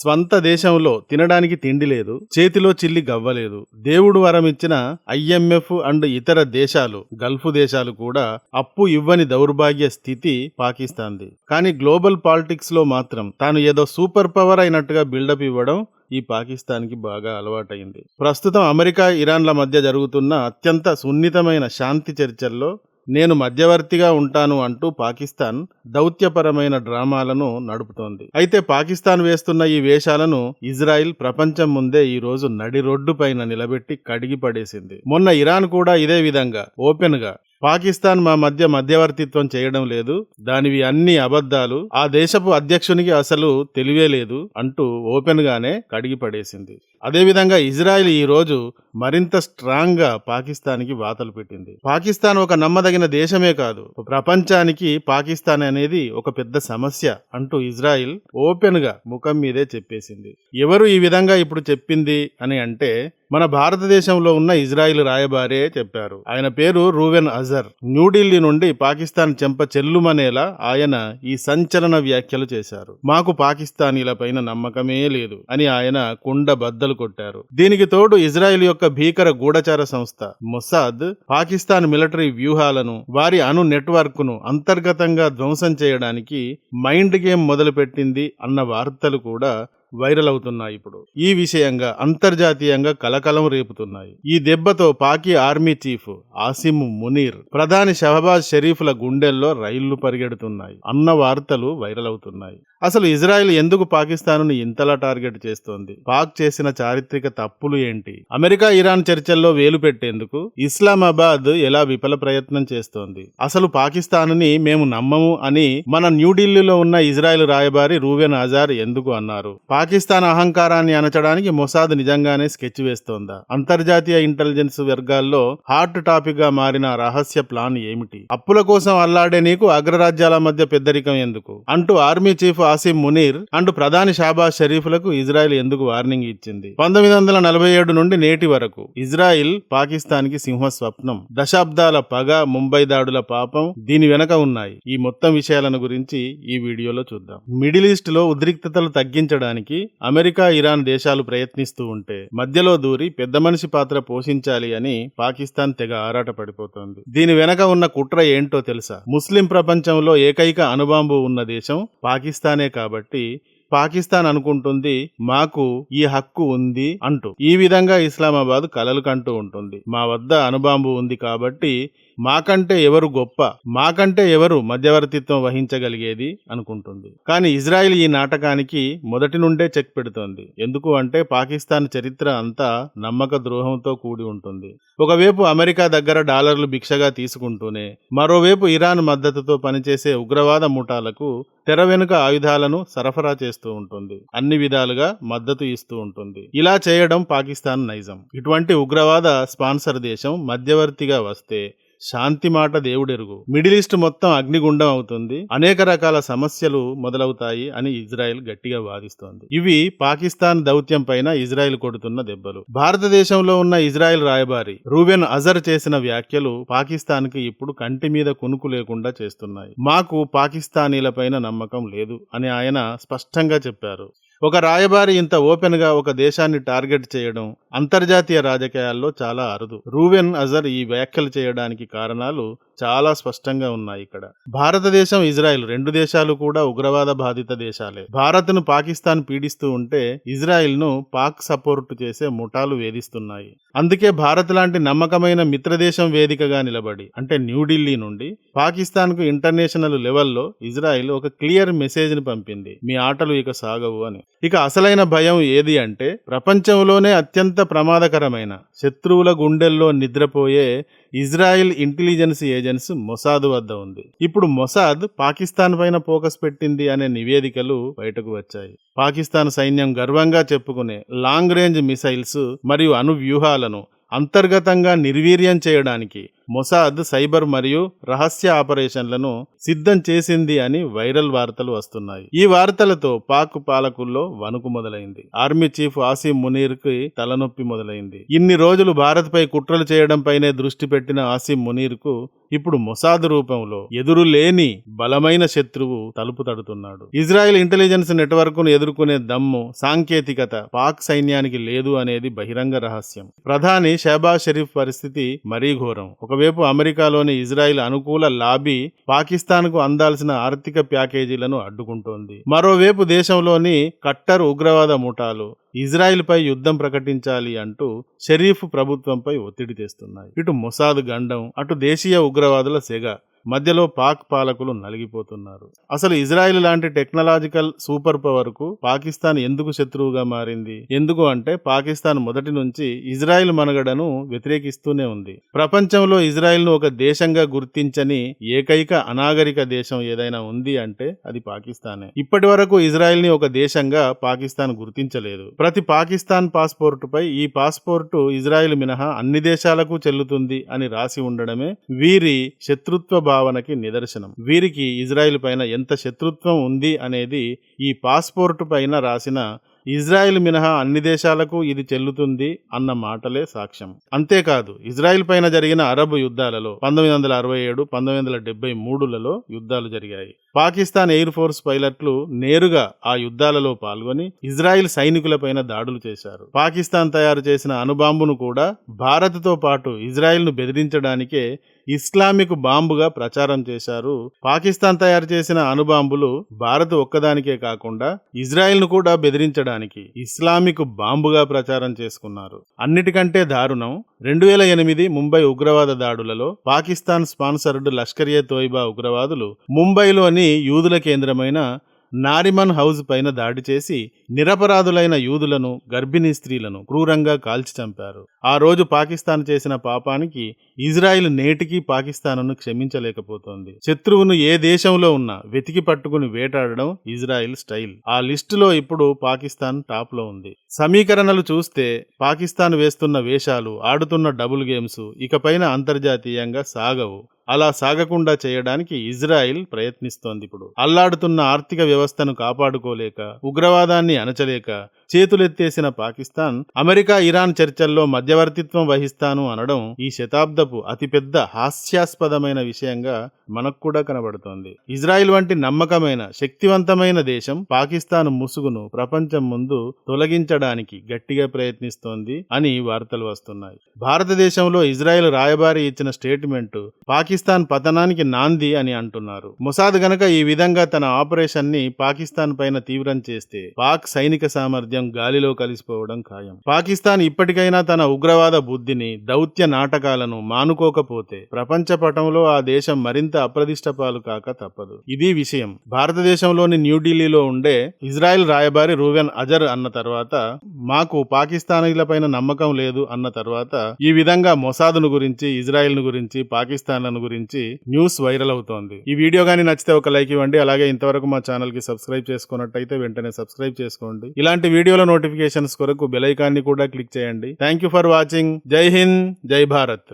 స్వంత దేశంలో తినడానికి తిండి లేదు, చేతిలో చిల్లి గవ్వలేదు. దేవుడు వరమిచ్చిన IMF అండ్ ఇతర దేశాలు, గల్ఫ్ దేశాలు కూడా అప్పు ఇవ్వని దౌర్భాగ్య స్థితి పాకిస్తాన్ది. కానీ గ్లోబల్ పాలిటిక్స్ లో మాత్రం తాను ఏదో సూపర్ పవర్ అయినట్టుగా బిల్డప్ ఇవ్వడం ఈ పాకిస్తాన్కి బాగా అలవాటైంది. ప్రస్తుతం అమెరికా, ఇరాన్ల మధ్య జరుగుతున్న అత్యంత సున్నితమైన శాంతి చర్చల్లో నేను మధ్యవర్తిగా ఉంటాను అంటూ పాకిస్తాన్ దౌత్యపరమైన డ్రామాలను నడుపుతోంది. అయితే పాకిస్తాన్ వేస్తున్న ఈ వేషాలను ఇజ్రాయిల్ ప్రపంచం ముందే ఈ రోజు నడి రోడ్డు పైన నిలబెట్టి కడిగి పడేసింది. మొన్న ఇరాన్ కూడా ఇదే విధంగా ఓపెన్ గా పాకిస్తాన్ మా మధ్య మధ్యవర్తిత్వం చేయడం లేదు, దానివి అన్ని అబద్ధాలు, ఆ దేశపు అధ్యక్షునికి అసలు తెలివే లేదు అంటూ ఓపెన్ గానే కడిగి పడేసింది. అదేవిధంగా ఇజ్రాయిల్ ఈ రోజు మరింత స్ట్రాంగ్ గా పాకిస్తాన్కి వాతలు పెట్టింది. పాకిస్తాన్ ఒక నమ్మదగిన దేశమే కాదు, ప్రపంచానికి పాకిస్తాన్ అనేది ఒక పెద్ద సమస్య అంటూ ఇజ్రాయిల్ ఓపెన్ గా ముఖం మీదే చెప్పేసింది. ఎవరు ఈ విధంగా ఇప్పుడు చెప్పింది అని అంటే మన భారతదేశంలో ఉన్న ఇజ్రాయిల్ రాయబారే చెప్పారు. ఆయన పేరు రూవెన్ అజర్. న్యూఢిల్లీ నుండి పాకిస్తాన్ చెంప చెల్లుమనేలా ఆయన ఈ సంచలన వ్యాఖ్యలు చేశారు. మాకు పాకిస్తానీల పైన నమ్మకమే లేదు అని ఆయన కుండ బద్దలు కొట్టారు. దీనికి తోడు ఇజ్రాయిల్ యొక్క భీకర గూఢచార సంస్థ మొసాద్ పాకిస్తాన్ మిలిటరీ వ్యూహాలను, వారి అణు నెట్వర్క్ ను అంతర్గతంగా ధ్వంసం చేయడానికి మైండ్ గేమ్ మొదలుపెట్టింది అన్న వార్తలు కూడా వైరల్ అవుతున్నాయి. ఇప్పుడు ఈ విషయంగా అంతర్జాతీయంగా కలకలం రేపుతున్నాయి. ఈ దెబ్బతో పాకీ ఆర్మీ చీఫ్ ఆసిమ్ మునీర్, ప్రధాని షహబాజ్ షరీఫ్ల గుండెల్లో రైళ్లు పరిగెడుతున్నాయి అన్న వార్తలు వైరల్ అవుతున్నాయి. అసలు ఇజ్రాయెల్ ఎందుకు పాకిస్తాన్ను ఇంతలా టార్గెట్ చేస్తోంది? పాక్ చేసిన చారిత్రక తప్పులు ఏంటి? అమెరికా ఇరాన్ చర్చల్లో వేలు పెట్టేందుకు ఇస్లామాబాద్ ఎలా విఫల ప్రయత్నం చేస్తోంది? అసలు పాకిస్తాన్ని మేము నమ్మము అని మన న్యూఢిల్లీలో ఉన్న ఇజ్రాయెల్ రాయబారి రూవెన్ అజార్ ఎందుకు అన్నారు? పాకిస్తాన్ అహంకారాన్ని అణచడానికి మొసాద్ నిజంగానే స్కెచ్ వేస్తోందా? అంతర్జాతీయ ఇంటెలిజెన్స్ వర్గాల్లో హాట్ టాపిక్ గా మారిన రహస్య ప్లాన్ ఏమిటి? అప్పుల కోసం అల్లాడే నీకు అగ్రరాజ్యాల మధ్య పెద్దరికం ఎందుకు అంటూ ఆర్మీ చీఫ్ ఆసిమ్ మునీర్ అంటూ ప్రధాని షహబాజ్ షరీఫ్లకు ఇజ్రాయెల్ ఎందుకు వార్నింగ్ ఇచ్చింది? 1947 నుండి నేటి వరకు ఇజ్రాయిల్ పాకిస్తాన్ కి సింహ స్వప్నం, దశాబ్దాల పగ, ముంబై దాడుల పాపం దీని వెనక ఉన్నాయి. ఈ మొత్తం విషయాలను గురించి ఈ వీడియోలో చూద్దాం. మిడిల్ ఈస్ట్ లో ఉద్రిక్తతలు తగ్గించడానికి అమెరికా, ఇరాన్ దేశాలు ప్రయత్నిస్తూ ఉంటే మధ్యలో దూరి పెద్ద మనిషి పాత్ర పోషించాలి అని పాకిస్తాన్ తెగ ఆరాట పడిపోతోంది. దీని వెనక ఉన్న కుట్ర ఏంటో తెలుసా? ముస్లిం ప్రపంచంలో ఏకైక అణుబాంబు ఉన్న దేశం పాకిస్తానే కాబట్టి పాకిస్తాన్ అనుకుంటుంది మాకు ఈ హక్కు ఉంది అంటూ. ఈ విధంగా ఇస్లామాబాద్ కలలు కంటూ ఉంటుంది. మా వద్ద అణుబాంబు ఉంది కాబట్టి మాకంటే ఎవరు గొప్ప, మాకంటే ఎవరు మధ్యవర్తిత్వం వహించగలిగేది అనుకుంటుంది. కానీ ఇజ్రాయిల్ ఈ నాటకానికి మొదటి నుండే చెక్ పెడుతోంది. ఎందుకు అంటే పాకిస్తాన్ చరిత్ర అంతా నమ్మక ద్రోహంతో కూడి ఉంటుంది. ఒకవైపు అమెరికా దగ్గర డాలర్లు భిక్షగా తీసుకుంటూనే మరోవైపు ఇరాన్ మద్దతుతో పనిచేసే ఉగ్రవాద ముఠాలకు తెర వెనుక ఆయుధాలను సరఫరా చేస్తూ ఉంటుంది. అన్ని విధాలుగా మద్దతు ఇస్తూ ఉంటుంది. ఇలా చేయడం పాకిస్తాన్ నైజం. ఇటువంటి ఉగ్రవాద స్పాన్సర్ దేశం మధ్యవర్తిగా వస్తే శాంతి మాట దేవుడెరుగు. మిడిల్ ఈస్ట్ మొత్తం అగ్నిగుండం అవుతుంది, అనేక రకాల సమస్యలు మొదలవుతాయి అని ఇజ్రాయెల్ గట్టిగా వాదిస్తోంది. ఇవి పాకిస్తాన్ దౌత్యం పైన ఇజ్రాయెల్ కొడుతున్న దెబ్బలు. భారతదేశంలో ఉన్న ఇజ్రాయెల్ రాయబారి రూవెన్ అజర్ చేసిన వ్యాఖ్యలు పాకిస్తాన్ కి ఇప్పుడు కంటి మీద కునుకు లేకుండా చేస్తున్నాయి. మాకు పాకిస్తానీల పైన నమ్మకం లేదు అని ఆయన స్పష్టంగా చెప్పారు. ఒక రాయబారి ఇంత ఓపెన్ గా ఒక దేశాన్ని టార్గెట్ చేయడం అంతర్జాతీయ రాజకీయాల్లో చాలా అరుదు. రూవెన్ అజర్ ఈ వ్యాఖ్యలు చేయడానికి కారణాలు చాలా స్పష్టంగా ఉన్నాయి. ఇక్కడ భారతదేశం, ఇజ్రాయెల్ రెండు దేశాలు కూడా ఉగ్రవాద బాధిత దేశాలే. భారత్ ను పాకిస్తాన్ పీడిస్తూ ఉంటే ఇజ్రాయెల్ ను పాక్ సపోర్ట్ చేసే ముఠాలు వేధిస్తున్నాయి. అందుకే భారత్ లాంటి నమ్మకమైన మిత్రదేశం వేదికగా నిలబడి, అంటే న్యూఢిల్లీ నుండి పాకిస్తాన్ కు ఇంటర్నేషనల్ లెవెల్లో ఇజ్రాయెల్ ఒక క్లియర్ మెసేజ్ ని పంపింది, మీ ఆటలు ఇక సాగవు అని. ఇక అసలైన భయం ఏది అంటే ప్రపంచంలోనే అత్యంత ప్రమాదకరమైన శత్రువుల గుండెల్లో నిద్రపోయే ఇజ్రాయెల్ ఇంటెలిజెన్స్ ఏజెన్స్ మొసాద్ వద్ద ఉంది. ఇప్పుడు మొసాద్ పాకిస్తాన్ పైన ఫోకస్ పెట్టింది అనే నివేదికలు బయటకు వచ్చాయి. పాకిస్తాన్ సైన్యం గర్వంగా చెప్పుకునే లాంగ్ రేంజ్ మిసైల్స్ మరియు అణు వ్యూహాలను అంతర్గతంగా నిర్వీర్యం చేయడానికి మొసాద్ సైబర్ మరియు రహస్య ఆపరేషన్లను సిద్ధం చేసింది అని వైరల్ వార్తలు వస్తున్నాయి. ఈ వార్తలతో పాక్ పాలకుల్లో వణుకు మొదలైంది. ఆర్మీ చీఫ్ ఆసిం మునీర్ కి తలనొప్పి మొదలైంది. ఇన్ని రోజులు భారత్ పై కుట్రలు చేయడంపైనే దృష్టి పెట్టిన ఆసిం మునీర్ కు ఇప్పుడు మొసాద్ రూపంలో ఎదురులేని బలమైన శత్రువు తలుపు తడుతున్నాడు. ఇజ్రాయెల్ ఇంటెలిజెన్స్ నెట్వర్క్ ను ఎదుర్కొనే దమ్ము, సాంకేతికత పాక్ సైన్యానికి లేదు అనేది బహిరంగ రహస్యం. ప్రధాని షహబాజ్ షరీఫ్ పరిస్థితి మరీ ఘోరం. ఒకవైపు అమెరికాలోని ఇజ్రాయెల్ అనుకూల లాబీ పాకిస్తాన్ కు అందాల్సిన ఆర్థిక ప్యాకేజీలను అడ్డుకుంటోంది. మరోవైపు దేశంలోని కట్టర్ ఉగ్రవాద ముఠాలు ఇజ్రాయెల్ పై యుద్ధం ప్రకటించాలి అంటూ షరీఫ్ ప్రభుత్వంపై ఒత్తిడి తెస్తున్నాయి. ఇటు మొసాద్ గండం, అటు దేశీయ ఉగ్రవాదుల సెగ మధ్యలో పాక్ పాలకులు నలిగిపోతున్నారు. అసలు ఇజ్రాయెల్ లాంటి టెక్నాలజికల్ సూపర్ పవర్ కు పాకిస్తాన్ ఎందుకు శత్రువుగా మారింది? ఎందుకు అంటే పాకిస్తాన్ మొదటి నుంచి ఇజ్రాయెల్ మనుగడను వ్యతిరేకిస్తూనే ఉంది. ప్రపంచంలో ఇజ్రాయెల్ ను ఒక దేశంగా గుర్తించని ఏకైక అనాగరిక దేశం ఏదైనా ఉంది అంటే అది పాకిస్తానే. ఇప్పటి వరకు ఇజ్రాయెల్ ని ఒక దేశంగా పాకిస్తాన్ గుర్తించలేదు. ప్రతి పాకిస్తాన్ పాస్పోర్టు పై ఈ పాస్పోర్టు ఇజ్రాయెల్ మినహా అన్ని దేశాలకు చెల్లుతుంది అని రాసి ఉండడమే వీరి శత్రుత్వ భావనకి నిదర్శనం. వీరికి ఇజ్రాయెల్ పైన ఎంత శత్రుత్వం ఉంది అనేది ఈ పాస్పోర్టు పైన రాసిన ఇజ్రాయెల్ మినహా అన్ని దేశాలకు ఇది చెల్లుతుంది అన్న మాటలే సాక్ష్యం. అంతేకాదు ఇజ్రాయెల్ పైన జరిగిన అరబ్ యుద్ధాలలో 1967, 1973లలో యుద్ధాలు జరిగాయి. పాకిస్తాన్ ఎయిర్ ఫోర్స్ పైలట్లు నేరుగా ఆ యుద్ధాలలో పాల్గొని ఇజ్రాయెల్ సైనికులపైన దాడులు చేశారు. పాకిస్తాన్ తయారు చేసిన అణుబాంబును కూడా భారత్తో పాటు ఇజ్రాయెల్ ను బెదిరించడానికే ఇస్లామిక్ బాంబుగా ప్రచారం చేశారు. పాకిస్తాన్ తయారు చేసిన అణుబాంబులు భారత్ ఒక్కదానికే కాకుండా ఇజ్రాయెల్ ను కూడా బెదిరించడానికి ఇస్లామిక్ బాంబుగా ప్రచారం చేసుకున్నారు. అన్నిటికంటే దారుణం 2008 ముంబై ఉగ్రవాద దాడులలో పాకిస్తాన్ స్పాన్సర్డ్ లష్కర్-ఏ తోయిబా ఉగ్రవాదులు ముంబైలోని యూదుల కేంద్రమైన నారిమన్ హౌస్ పైన దాడి చేసి నిరపరాధులైన యూదులను, గర్భిణీ స్త్రీలను క్రూరంగా కాల్చి చంపారు. ఆ రోజు పాకిస్తాన్ చేసిన పాపానికి ఇజ్రాయెల్ నేటికీ పాకిస్తాన్ను క్షమించలేకపోతోంది. శత్రువును ఏ దేశంలో ఉన్నా వెతికి పట్టుకుని వేటాడడం ఇజ్రాయెల్ స్టైల్. ఆ లిస్టులో ఇప్పుడు పాకిస్తాన్ టాప్ లో ఉంది. సమీకరణలు చూస్తే పాకిస్తాన్ వేస్తున్న వేషాలు, ఆడుతున్న డబుల్ గేమ్స్ ఇకపైన అంతర్జాతీయంగా సాగవు. అలా సాగకుండా చేయడానికి ఇజ్రాయెల్ ప్రయత్నిస్తోంది. ఇప్పుడు అల్లాడుతున్న ఆర్థిక వ్యవస్థను కాపాడుకోలేక, ఉగ్రవాదాన్ని అణచలేక చేతులెత్తేసిన పాకిస్తాన్ అమెరికా ఇరాన్ చర్చల్లో మధ్యవర్తిత్వం వహిస్తాను అనడం ఈ శతాబ్దపు అతిపెద్ద హాస్యాస్పదమైన విషయంగా మనకు కూడా కనబడుతోంది. ఇజ్రాయెల్ వంటి నమ్మకమైన, శక్తివంతమైన దేశం పాకిస్తాన్ ముసుగును ప్రపంచం ముందు తొలగించడానికి గట్టిగా ప్రయత్నిస్తోంది అని వార్తలు వస్తున్నాయి. భారతదేశంలో ఇజ్రాయెల్ రాయబారి ఇచ్చిన స్టేట్మెంట్ పాకిస్తాన్ పతనానికి నాంది అని అంటున్నారు. మొసాద్ గనక ఈ విధంగా తన ఆపరేషన్ ని పాకిస్తాన్ పైన తీవ్రం చేస్తే పాక్ సైనిక సామర్థ్యం గాలిలో కలిసిపోవడం ఖాయం. పాకిస్తాన్ ఇప్పటికైనా తన ఉగ్రవాద బుద్ధిని, దౌత్య నాటకాలను మానుకోకపోతే ప్రపంచ పటంలో ఆ దేశం మరింత అప్రదిష్టపాలు కాక తప్పదు. ఇది విషయం. భారతదేశంలోని న్యూఢిల్లీలో ఉండే ఇజ్రాయెల్ రాయబారి రూవెన్ అజర్ అన్న తర్వాత, మాకు పాకిస్తానీలపైన నమ్మకం లేదు అన్న తర్వాత ఈ విధంగా మొసాద్ను గురించి, ఇజ్రాయెల్ ను గురించి, పాకిస్తాన్లను గురించి న్యూస్ వైరల్ అవుతోంది. ఈ వీడియో గానీ నచ్చితే ఒక లైక్ ఇవ్వండి. అలాగే ఇంతవరకు మా ఛానల్ కి సబ్స్క్రైబ్ చేసుకున్నట్టయితే వెంటనే సబ్స్క్రైబ్ చేసుకోండి. ఇలాంటి వీడియోల నోటిఫికేషన్స్ కొరకు బెల్ ఐకాన్ ని కూడా క్లిక్ చేయండి. Thank you for watching. జై హింద్, జై భారత్.